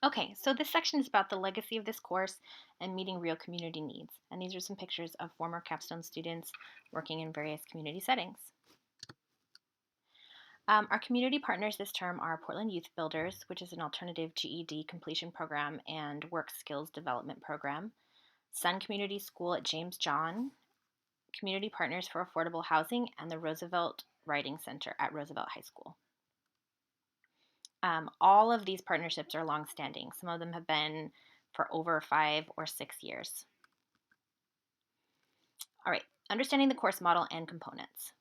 Okay, so this section is about the legacy of this course and meeting real community needs. And these are some pictures of former Capstone students working in various community settings. Our community partners this term are Portland Youth Builders, which is an alternative GED completion program and work skills development program, Sun Community School at James John, Community Partners for Affordable Housing, and the Roosevelt Writing Center at Roosevelt High School. All of these partnerships are longstanding. Some of them have been for over 5 or 6 years. All right, understanding the course model and components.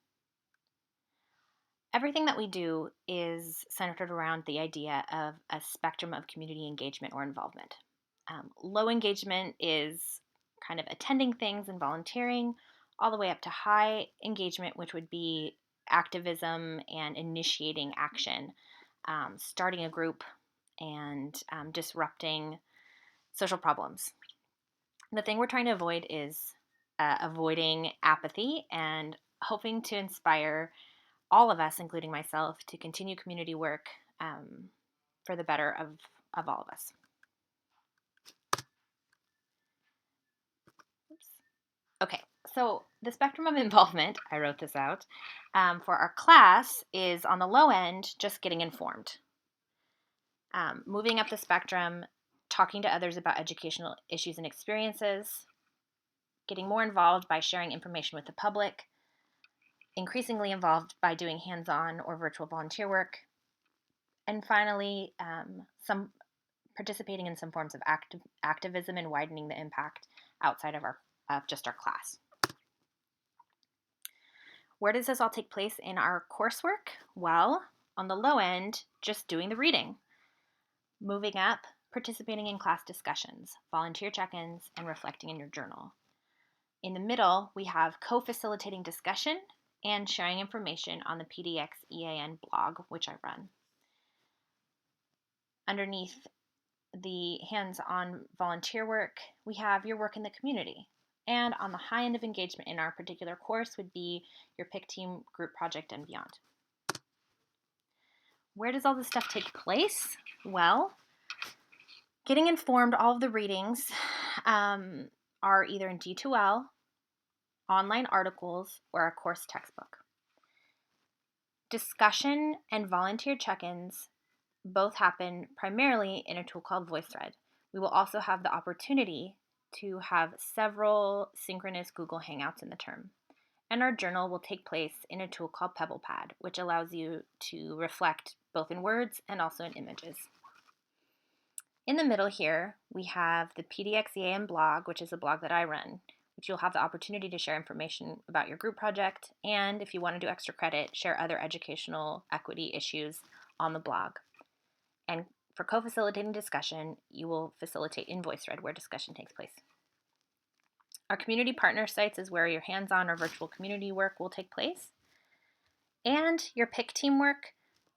Everything that we do is centered around the idea of a spectrum of community engagement or involvement. Low engagement is kind of attending things and volunteering, all the way up to high engagement, which would be activism and initiating action, starting a group, and disrupting social problems. The thing we're trying to avoid is avoiding apathy and hoping to inspire all of us, including myself, to continue community work for the better of all of us. Oops. Okay, so the spectrum of involvement, I wrote this out, for our class is on the low end, just getting informed. Moving up the spectrum, talking to others about educational issues and experiences, getting more involved by sharing information with the public, increasingly involved by doing hands-on or virtual volunteer work, and finally, some participating in some forms of activism and widening the impact outside of just our class. Where does this all take place in our coursework? Well, on the low end, just doing the reading. Moving up, participating in class discussions, volunteer check-ins, and reflecting in your journal. In the middle, we have co-facilitating discussion and sharing information on the PDX EAN blog, which I run. Underneath the hands-on volunteer work, we have your work in the community. And on the high end of engagement in our particular course would be your PIC team, group project, and beyond. Where does all this stuff take place? Well, getting informed, all of the readings are either in D2L, online articles, or a course textbook. Discussion and volunteer check-ins both happen primarily in a tool called VoiceThread. We will also have the opportunity to have several synchronous Google Hangouts in the term. And our journal will take place in a tool called PebblePad, which allows you to reflect both in words and also in images. In the middle here, we have the PDXEAM blog, which is a blog that I run, which you'll have the opportunity to share information about your group project, and if you want to do extra credit, share other educational equity issues on the blog. And for co-facilitating discussion, you will facilitate in VoiceThread where discussion takes place. Our community partner sites is where your hands-on or virtual community work will take place. And your PIC teamwork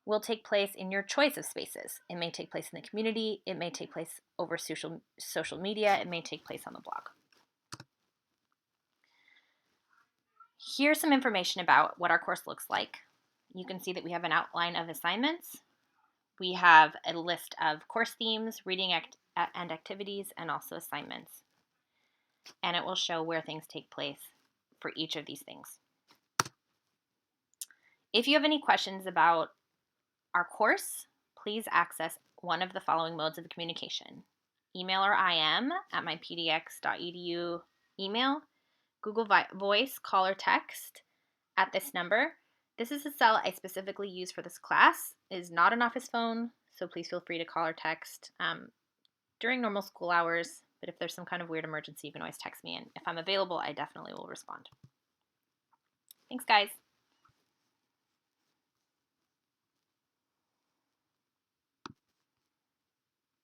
will take place in your choice of spaces. It may take place in the community, it may take place over social media, it may take place on the blog. Here's some information about what our course looks like. You can see that we have an outline of assignments. We have a list of course themes, reading and activities, and also assignments. And it will show where things take place for each of these things. If you have any questions about our course, please access one of the following modes of communication. Email or IM at mypdx.edu email, Google Voice, call or text at this number. This is a cell I specifically use for this class. It is not an office phone, so please feel free to call or text during normal school hours, but if there's some kind of weird emergency, you can always text me, and if I'm available, I definitely will respond. Thanks, guys.